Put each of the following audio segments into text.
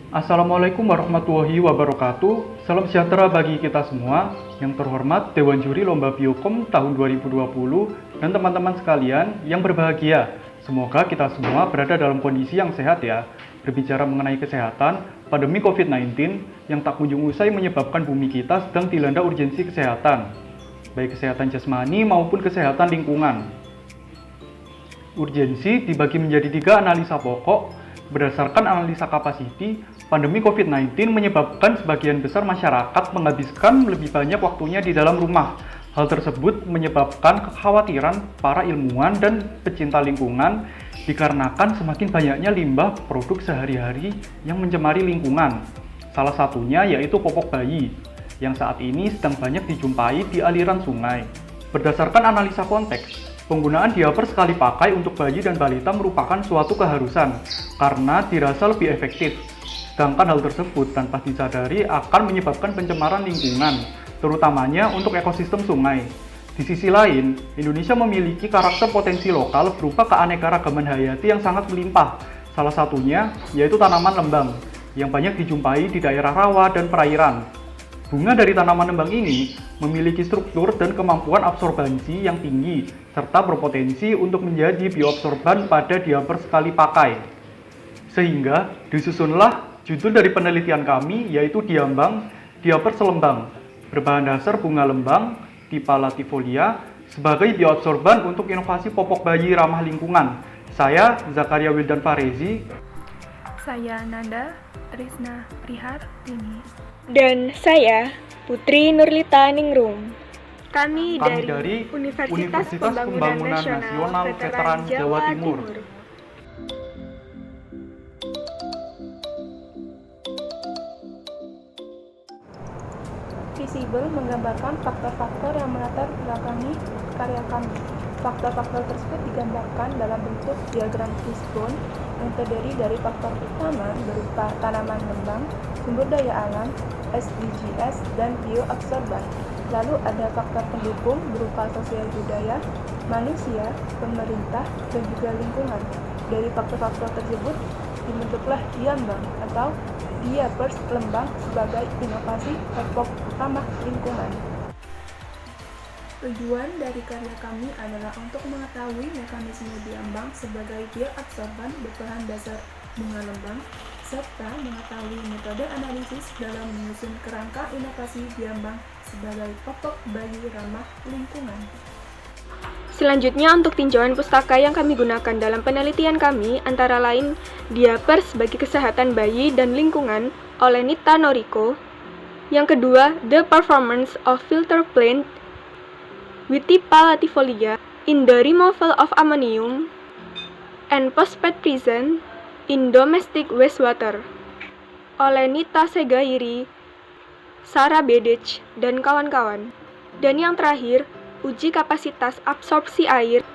Assalamualaikum warahmatullahi wabarakatuh. Salam sejahtera bagi kita semua. Yang terhormat Dewan Juri Lomba Biokom tahun 2020 dan teman-teman sekalian yang berbahagia. Semoga kita semua berada dalam kondisi yang sehat ya. Berbicara mengenai kesehatan, pandemi COVID-19 yang tak kunjung usai menyebabkan bumi kita sedang dilanda urgensi kesehatan, baik kesehatan jasmani maupun kesehatan lingkungan. Urgensi dibagi menjadi 3 analisa pokok. Berdasarkan analisa kapasiti, pandemi COVID-19 menyebabkan sebagian besar masyarakat menghabiskan lebih banyak waktunya di dalam rumah. Hal tersebut menyebabkan kekhawatiran para ilmuwan dan pecinta lingkungan dikarenakan semakin banyaknya limbah produk sehari-hari yang mencemari lingkungan. Salah satunya yaitu popok bayi, yang saat ini sedang banyak dijumpai di aliran sungai. Berdasarkan analisa konteks, penggunaan diaper sekali pakai untuk bayi dan balita merupakan suatu keharusan karena dirasa lebih efektif. Sedangkan hal tersebut tanpa disadari akan menyebabkan pencemaran lingkungan, terutamanya untuk ekosistem sungai. Di sisi lain, Indonesia memiliki karakter potensi lokal berupa keanekaragaman hayati yang sangat melimpah. Salah satunya yaitu tanaman lembang yang banyak dijumpai di daerah rawa dan perairan. Bunga dari tanaman lembang ini memiliki struktur dan kemampuan absorbansi yang tinggi, serta berpotensi untuk menjadi bioabsorban pada diaper sekali pakai. Sehingga disusunlah judul dari penelitian kami, yaitu Diambang, diaper selembang, berbahan dasar bunga lembang, tipe latifolia, sebagai bioabsorban untuk inovasi popok bayi ramah lingkungan. Saya, Zakaria Wildan Farezi. Saya Nanda Risna Prihartini. Dan saya, Putri Nurlita Ningrum. Kami dari Universitas Pembangunan Nasional Veteran Jawa Timur. Visible menggambarkan faktor-faktor yang melatar belakangi karya kami. Faktor-faktor tersebut digambarkan dalam bentuk diagram fishbone yang terdiri dari faktor utama berupa tanaman lembang, sumber daya alam, SDGs, dan bioabsorban. Lalu ada faktor pendukung berupa sosial budaya, manusia, pemerintah, dan juga lingkungan. Dari faktor-faktor tersebut dibentuklah Diambang atau diapers lembang sebagai inovasi popok ramah lingkungan. Tujuan dari karya kami adalah untuk mengetahui mekanisme diambang sebagai bioabsorban berbahan dasar bunga lembang, serta mengetahui metode analisis dalam menyusun kerangka inovasi diambang sebagai popok bayi ramah lingkungan. Selanjutnya untuk tinjauan pustaka yang kami gunakan dalam penelitian kami antara lain Diapers bagi Kesehatan Bayi dan Lingkungan oleh Nita Noriko. Yang kedua, The Performance of Filter Plant with Tipa latifolia in the Removal of Ammonium and Phosphate Present in Domestic Wastewater oleh Nita Segairi, Sarah Bedech, dan kawan-kawan. Dan yang terakhir, uji kapasitas absorpsi air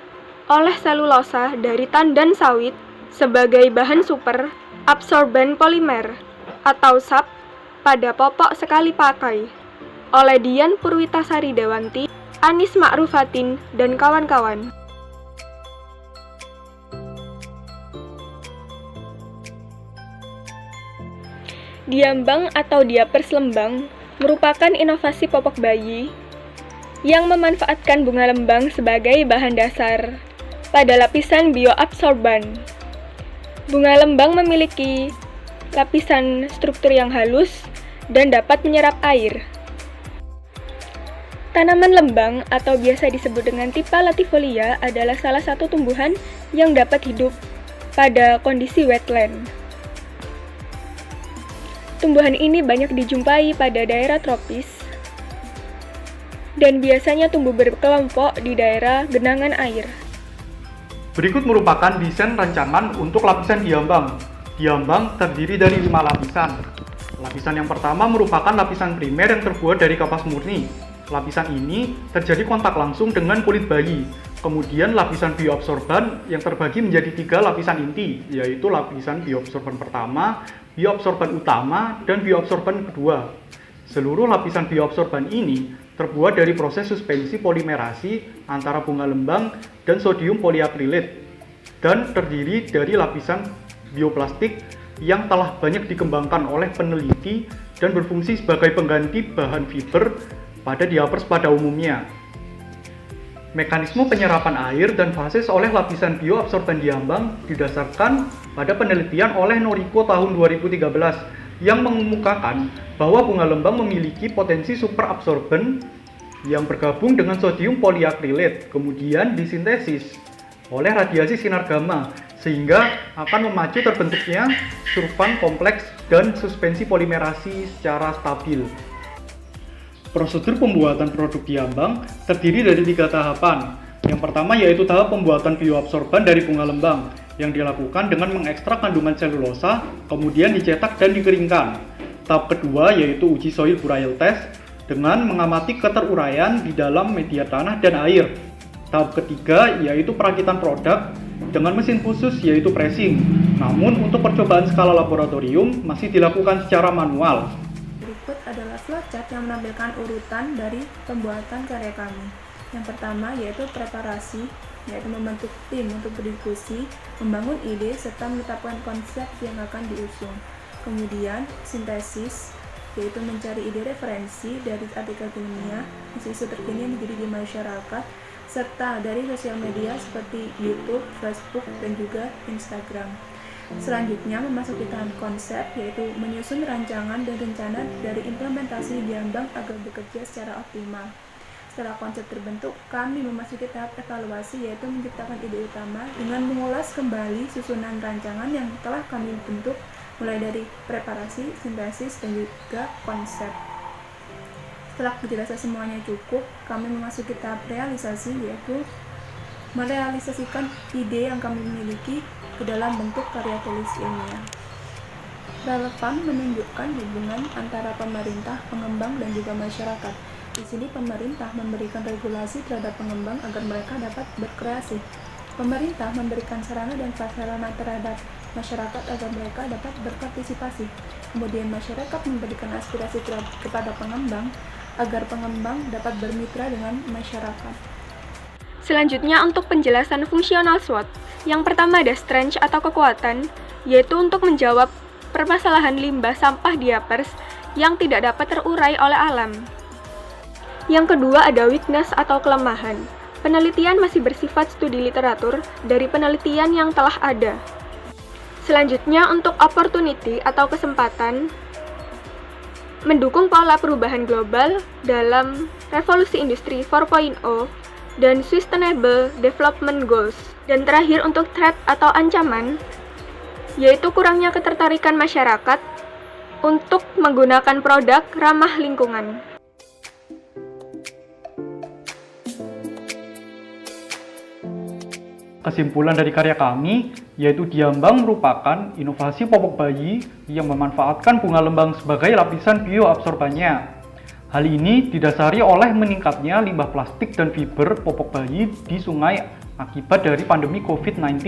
oleh selulosa dari tandan sawit sebagai bahan super absorban polimer atau SAP pada popok sekali pakai oleh Dian Purwitasari Dewanti, Anis Ma'rufatin, dan kawan-kawan. Diambang atau diapers lembang merupakan inovasi popok bayi yang memanfaatkan bunga lembang sebagai bahan dasar pada lapisan bioabsorban. Bunga lembang memiliki lapisan struktur yang halus dan dapat menyerap air. Tanaman lembang atau biasa disebut dengan Tipa latifolia adalah salah satu tumbuhan yang dapat hidup pada kondisi wetland. Tumbuhan ini banyak dijumpai pada daerah tropis dan biasanya tumbuh berkelompok di daerah genangan air. Berikut merupakan desain rancangan untuk lapisan diambang. Diambang terdiri dari 5 lapisan. Lapisan yang pertama merupakan lapisan primer yang terbuat dari kapas murni. Lapisan ini terjadi kontak langsung dengan kulit bayi. Kemudian lapisan bioabsorban yang terbagi menjadi 3 lapisan inti, yaitu lapisan bioabsorban pertama, bioabsorban utama, dan bioabsorban kedua. Seluruh lapisan bioabsorban ini terbuat dari proses suspensi polimerasi antara bunga lembang dan sodium poliakrilit dan terdiri dari lapisan bioplastik yang telah banyak dikembangkan oleh peneliti dan berfungsi sebagai pengganti bahan fiber pada diapers pada umumnya. Mekanisme penyerapan air dan fases oleh lapisan bioabsorban diambang didasarkan pada penelitian oleh Noriko tahun 2013 yang mengemukakan bahwa bunga lembang memiliki potensi superabsorben yang bergabung dengan sodium polyacrylate, kemudian disintesis oleh radiasi sinar gamma, sehingga akan memacu terbentuknya surfan kompleks dan suspensi polimerasi secara stabil. Prosedur pembuatan produk diambang terdiri dari 3 tahapan. Yang pertama yaitu tahap pembuatan bioabsorban dari bunga lembang, yang dilakukan dengan mengekstrak kandungan selulosa, kemudian dicetak dan dikeringkan. Tahap kedua yaitu uji soil Burail test dengan mengamati keteruraian di dalam media tanah dan air. Tahap ketiga yaitu perakitan produk dengan mesin khusus yaitu pressing. Namun untuk percobaan skala laboratorium masih dilakukan secara manual. Berikut adalah flowchart yang menampilkan urutan dari pembuatan karya kami. Yang pertama yaitu preparasi, yaitu membentuk tim untuk berdiskusi, membangun ide, serta menetapkan konsep yang akan diusung. Kemudian sintesis, yaitu mencari ide referensi dari artikel ilmiah, isu-isu terkini yang terjadi di masyarakat, serta dari sosial media seperti YouTube, Facebook, dan juga Instagram. Selanjutnya memasuki tahap konsep, yaitu menyusun rancangan dan rencana dari implementasi diambang agar bekerja secara optimal. Setelah konsep terbentuk, kami memasuki tahap evaluasi, yaitu menciptakan ide utama dengan mengulas kembali susunan rancangan yang telah kami bentuk, mulai dari preparasi, sintesis, dan juga konsep. Setelah dirasa semuanya cukup, kami memasuki tahap realisasi, yaitu merealisasikan ide yang kami miliki ke dalam bentuk karya tulis ilmiah. Relevan menunjukkan hubungan antara pemerintah, pengembang, dan juga masyarakat. Di sini pemerintah memberikan regulasi terhadap pengembang agar mereka dapat berkreasi. Pemerintah memberikan sarana dan prasarana terhadap masyarakat agar mereka dapat berpartisipasi. Kemudian masyarakat memberikan aspirasi kepada pengembang agar pengembang dapat bermitra dengan masyarakat. Selanjutnya untuk penjelasan fungsional SWOT. Yang pertama ada strength atau kekuatan, yaitu untuk menjawab permasalahan limbah sampah diapers yang tidak dapat terurai oleh alam. Yang kedua ada weakness atau kelemahan. Penelitian masih bersifat studi literatur dari penelitian yang telah ada. Selanjutnya untuk opportunity atau kesempatan, mendukung pola perubahan global dalam revolusi industri 4.0 dan sustainable development goals. Dan terakhir untuk threat atau ancaman, yaitu kurangnya ketertarikan masyarakat untuk menggunakan produk ramah lingkungan. Kesimpulan dari karya kami, yaitu diambang merupakan inovasi popok bayi yang memanfaatkan bunga lembang sebagai lapisan bioabsorbannya. Hal ini didasari oleh meningkatnya limbah plastik dan fiber popok bayi di sungai akibat dari pandemi COVID-19.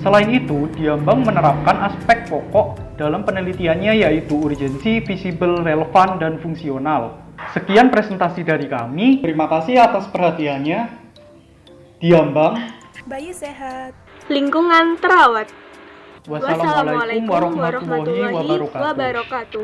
Selain itu, diambang menerapkan aspek pokok dalam penelitiannya yaitu urgensi, visible, relevan, dan fungsional. Sekian presentasi dari kami. Terima kasih atas perhatiannya. Diambang, Bayi sehat. Lingkungan terawat. wassalamualaikum warahmatullahi wabarakatuh. wabarakatuh.